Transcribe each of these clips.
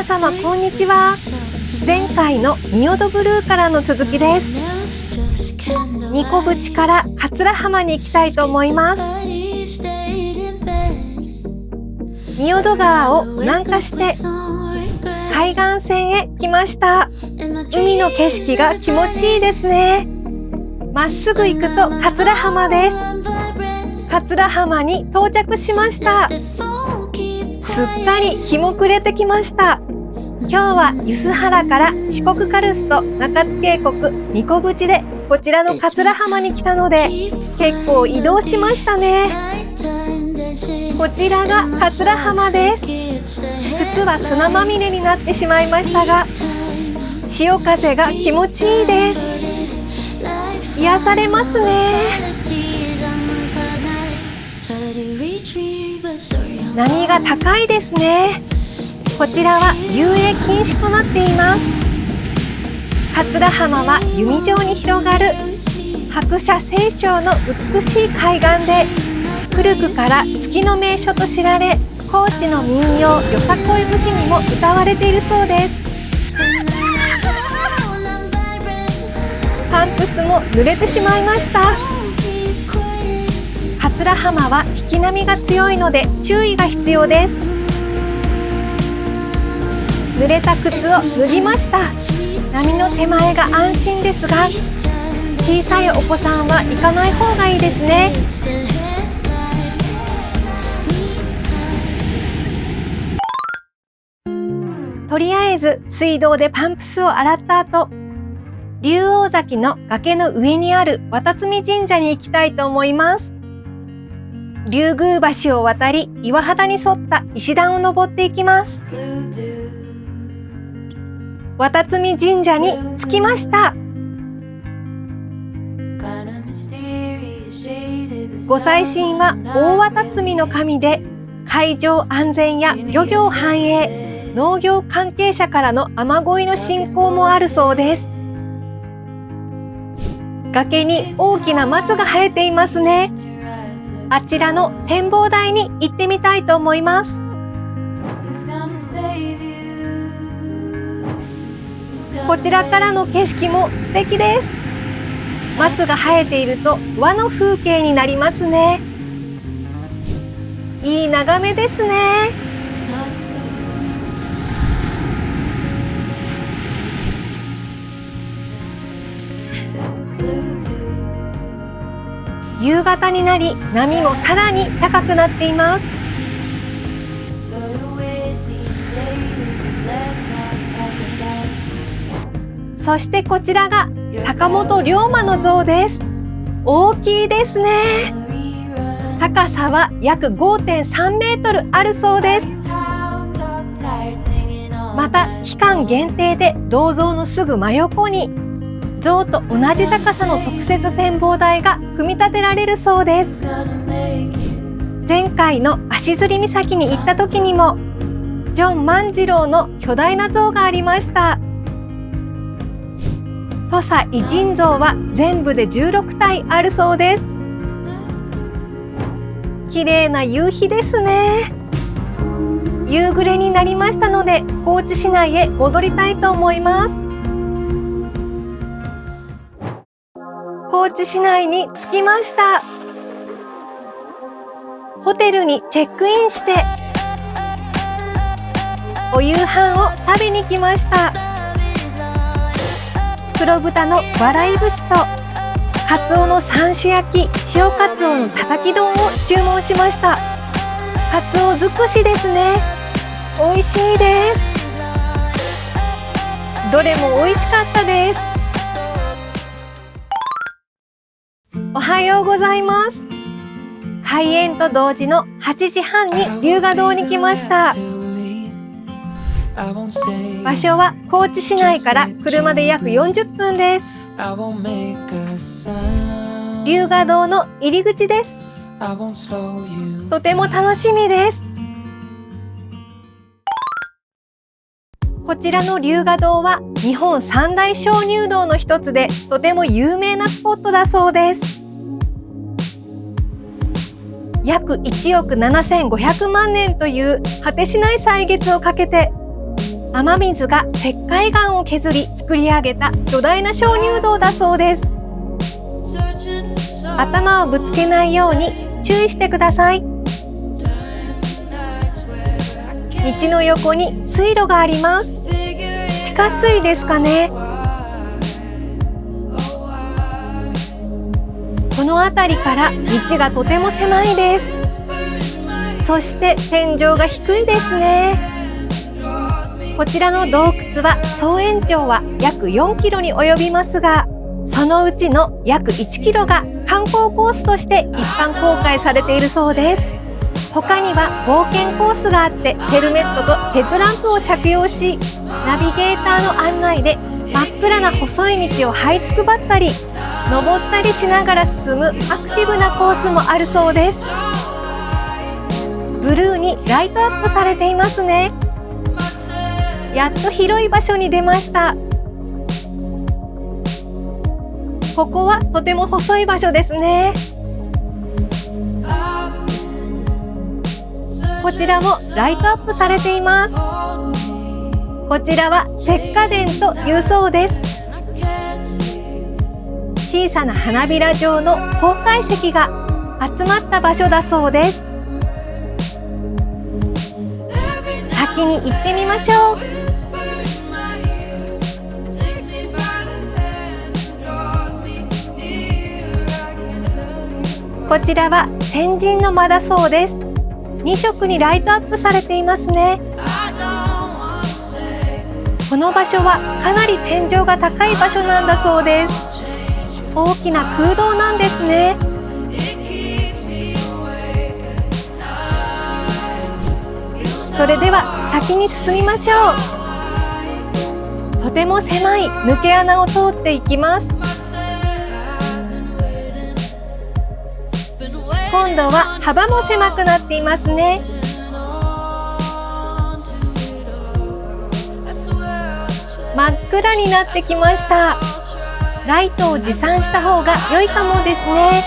皆様こんにちは。前回の仁淀ブルーからの続きです。ニコブチから桂浜に行きたいと思います。仁淀川を南下して海岸線へ来ました。海の景色が気持ちいいですね。まっすぐ行くと桂浜です。桂浜に到着しました。すっかり日も暮れてきました。今日は梼原から四国カルスト中津渓谷ニコブチでこちらの桂浜に来たので結構移動しましたね。こちらが桂浜です。靴は砂まみれになってしまいましたが潮風が気持ちいいです。癒されますね。波が高いですね。こちらは遊泳禁止となっています。桂浜は弓状に広がる白砂青松の美しい海岸で古くから月の名所と知られ、高知の民謡よさこい節にも歌われているそうです。パンプスも濡れてしまいました。桂浜は引き波が強いので注意が必要です。濡れた靴を脱ぎました。波の手前が安心ですが小さいお子さんは行かない方がいいですね。とりあえず水道でパンプスを洗った後、竜王崎の崖の上にある綿積神社に行きたいと思います。竜宮橋を渡り岩肌に沿った石段を登っていきます。綿積神社に着きました。ご祭神は大綿積の神で海上安全や漁業繁栄、農業関係者からの雨乞いの信仰もあるそうです。崖に大きな松が生えていますね。あちらの展望台に行ってみたいと思います。こちらからの景色も素敵です。松が生えていると和の風景になりますね。いい眺めですね。夕方になり波もさらに高くなっています。そしてこちらが坂本龍馬の像です。大きいですね。高さは約 5.3 メートルあるそうです。また期間限定で銅像のすぐ真横に像と同じ高さの特設展望台が組み立てられるそうです。前回の足摺岬に行った時にもジョン万次郎の巨大な像がありました。土佐偉人像は全部で16体あるそうです。綺麗な夕日ですね。夕暮れになりましたので高知市内へ戻りたいと思います。高知市内に着きました。ホテルにチェックインしてお夕飯を食べに来ました。黒豚の笑い節とカツオの三種焼き、塩カツオのたたき丼を注文しました。カツオ尽くしですね。美味しいです。どれも美味しかったです。おはようございます。開園と同時の8時半に龍河洞に来ました。場所は高知市内から車で約40分です。龍河洞の入り口です。とても楽しみです。こちらの龍河洞は日本三大鍾乳洞の一つでとても有名なスポットだそうです。約1億7500万年という果てしない歳月をかけて雨水が石灰岩を削り作り上げた巨大な鍾乳洞だそうです。頭をぶつけないように注意してください。道の横に水路があります。地下水ですかね。この辺りから道がとても狭いです。そして天井が低いですね。こちらの洞窟は総延長は約4キロに及びますが、そのうちの約1キロが観光コースとして一般公開されているそうです。他には冒険コースがあって、ヘルメットとヘッドランプを着用し、ナビゲーターの案内で真っ暗な細い道を這いつくばったり、登ったりしながら進むアクティブなコースもあるそうです。ブルーにライトアップされていますね。やっと広い場所に出ました。ここはとても細い場所ですね。こちらもライトアップされています。こちらは石化殿というそうです。小さな花びら状の方解石が集まった場所だそうです。先に行ってみましょう。こちらは先人の間だそうです。2色にライトアップされていますね。この場所はかなり天井が高い場所なんだそうです。大きな空洞なんですね。それでは先に進みましょう。とても狭い抜け穴を通っていきます。今度は幅も狭くなっていますね。真っ暗になってきました。ライトを持参した方が良いかもですね。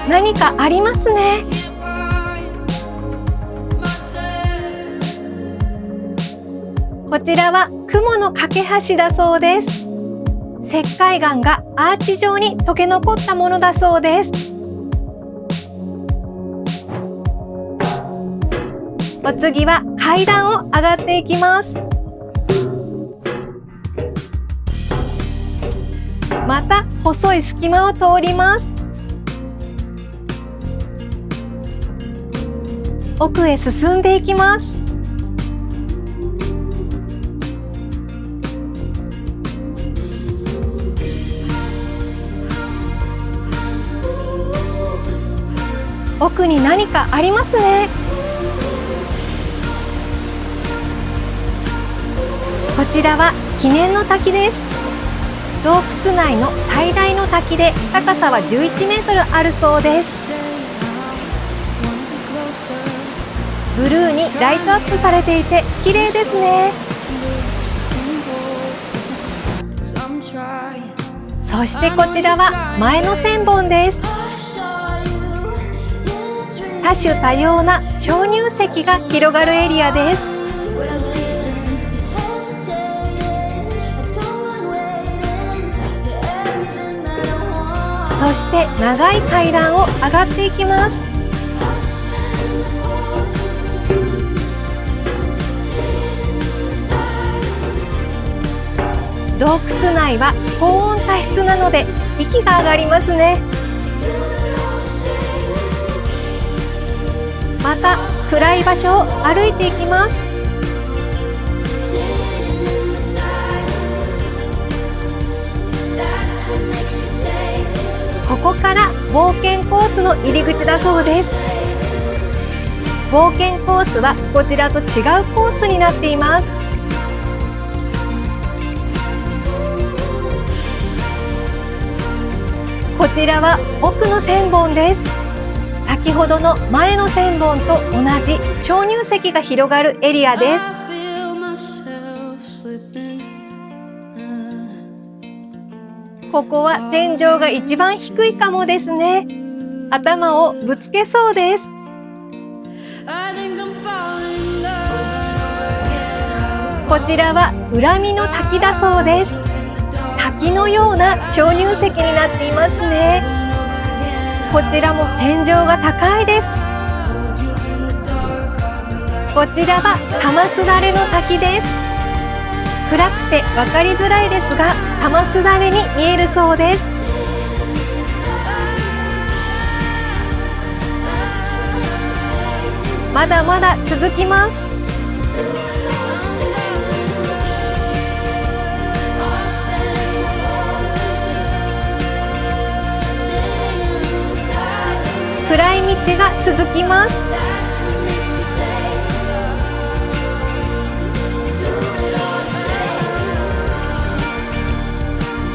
何かありますね。こちらは雲の架け橋だそうです。石灰岩がアーチ状に溶け残ったものだそうです。お次は階段を上がっていきます。また細い隙間を通ります。奥へ進んでいきます。奥に何かありますね。こちらは記念の滝です。洞窟内の最大の滝で高さは11メートルあるそうです。ブルーにライトアップされていて綺麗ですね。そしてこちらは前の千本です。多種多様な鍾乳石が広がるエリアです。そして長い階段を上がっていきます。洞窟内は高温多湿なので息が上がりますね。また暗い場所を歩いていきます。ここから冒険コースの入り口だそうです。冒険コースはこちらと違うコースになっています。こちらは奥の千本です。先ほどの前の千本と同じ鍾乳石が広がるエリアです。ここは天井が一番低いかもですね。頭をぶつけそうです。こちらは恨みの滝だそうです。滝のような鍾乳石になっていますね。こちらも天井が高いです。こちらは玉すだれの滝です。暗くて分かりづらいですが、玉すだれに見えるそうです。まだまだ続きます。暗い道が続きます。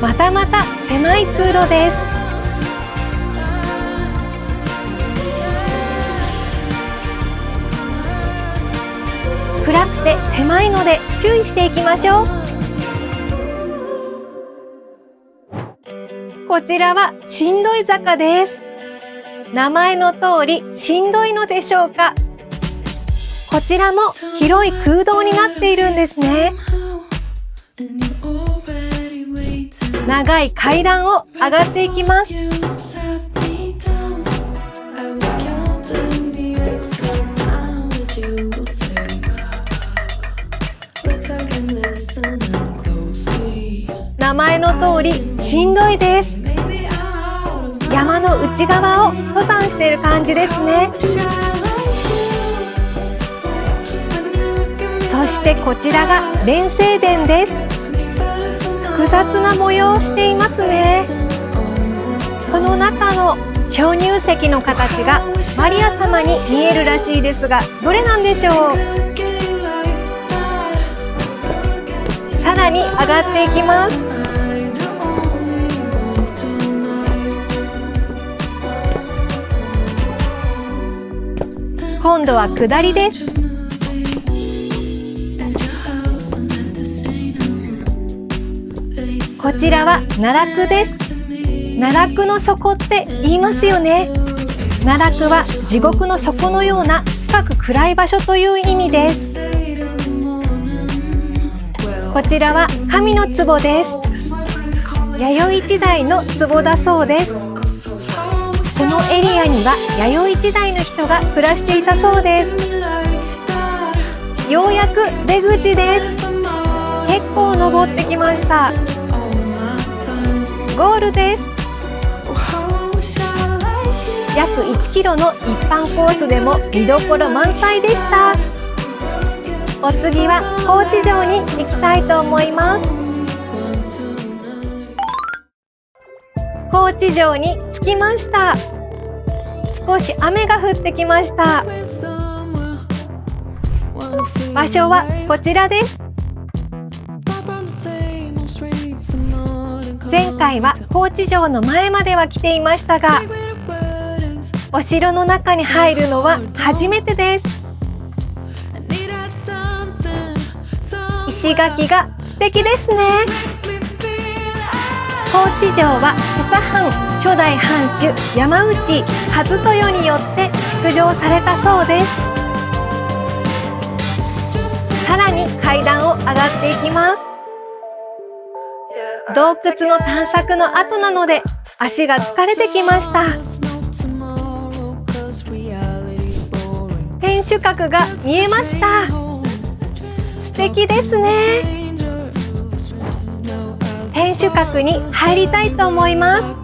またまた狭い通路です。暗くて狭いので注意していきましょう。こちらはしんどい坂です。名前の通りしんどいのでしょうか。こちらも広い空洞になっているんですね。長い階段を上がっていきます。名前の通りしんどいです。山の内側を登山している感じですね。そしてこちらが蓮生殿です。複雑な模様をしていますね。この中の鍾乳石の形がマリア様に見えるらしいですが、どれなんでしょう。さらに上がっていきます。今度は下りです。こちらは奈落です。奈落の底って言いますよね。奈落は地獄の底のような深く暗い場所という意味です。こちらは神の壺です。弥生時代の壺だそうです。このエリアには弥生時代の人が暮らしていたそうです。ようやく出口です。結構登ってきました。ゴールです。約1キロの一般コースでも見どころ満載でした。お次は高知城に行きたいと思います。高知城に着きました。少し雨が降ってきました。場所はこちらです。前回は高知城の前までは来ていましたが、お城の中に入るのは初めてです。石垣が素敵ですね。高知城は土佐藩初代藩主山内和豊によって築城されたそうです。さらに階段を上がっていきます。洞窟の探索の後なので足が疲れてきました。天守閣が見えました。素敵ですね。天守閣に入りたいと思います。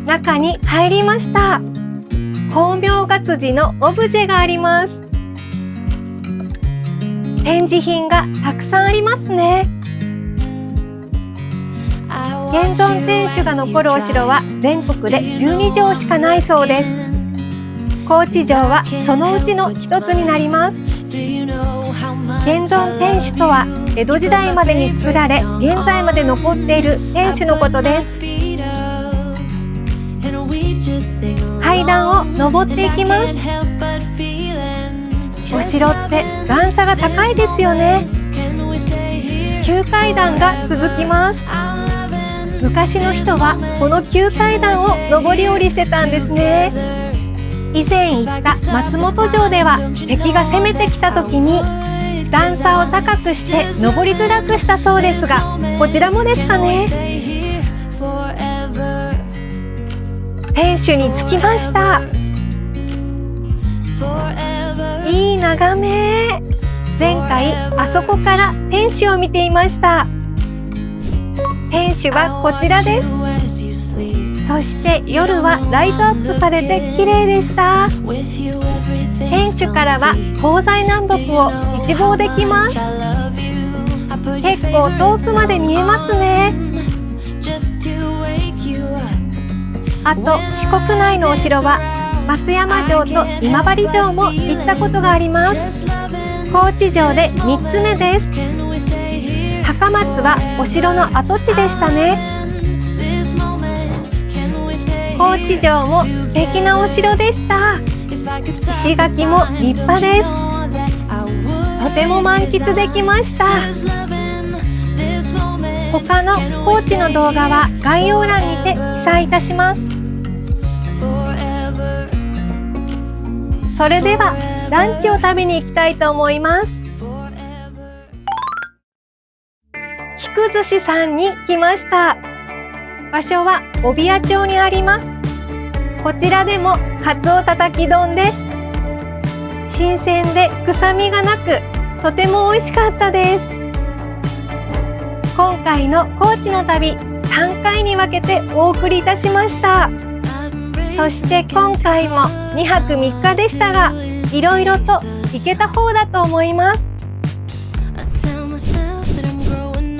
中に入りました。光明月次のオブジェがあります。展示品がたくさんありますね。現存天守が残るお城は全国で12城しかないそうです。高知城はそのうちの一つになります。現存天守とは江戸時代までに作られ現在まで残っている天守のことです。階段を登っていきます。お城って段差が高いですよね。急階段が続きます。昔の人はこの急階段を上り下りしてたんですね。以前行った松本城では敵が攻めてきた時に段差を高くして上りづらくしたそうですが、こちらもですかね。天守に着きました。いい眺め。前回あそこから天守を見ていました。天守はこちらです。そして夜はライトアップされて綺麗でした。天守からは東西南北を一望できます。結構遠くまで見えますね。あと四国内のお城は松山城と今治城も行ったことがあります。高知城で3つ目です。高松はお城の跡地でしたね。高知城も素敵なお城でした。石垣も立派です。とても満喫できました。他の高知の動画は概要欄にて記載いたします。それではランチを食べに行きたいと思います。菊寿司さんに来ました。場所は帯谷町にあります。こちらでもカツオたたき丼です。新鮮で臭みがなく、とても美味しかったです。今回の高知の旅、3回に分けてお送りいたしました。そして今回も2泊3日でしたが、いろいろと行けた方だと思います。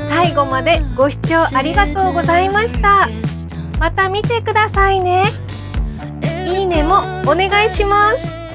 最後までご視聴ありがとうございました。また見てくださいね。いいねもお願いします。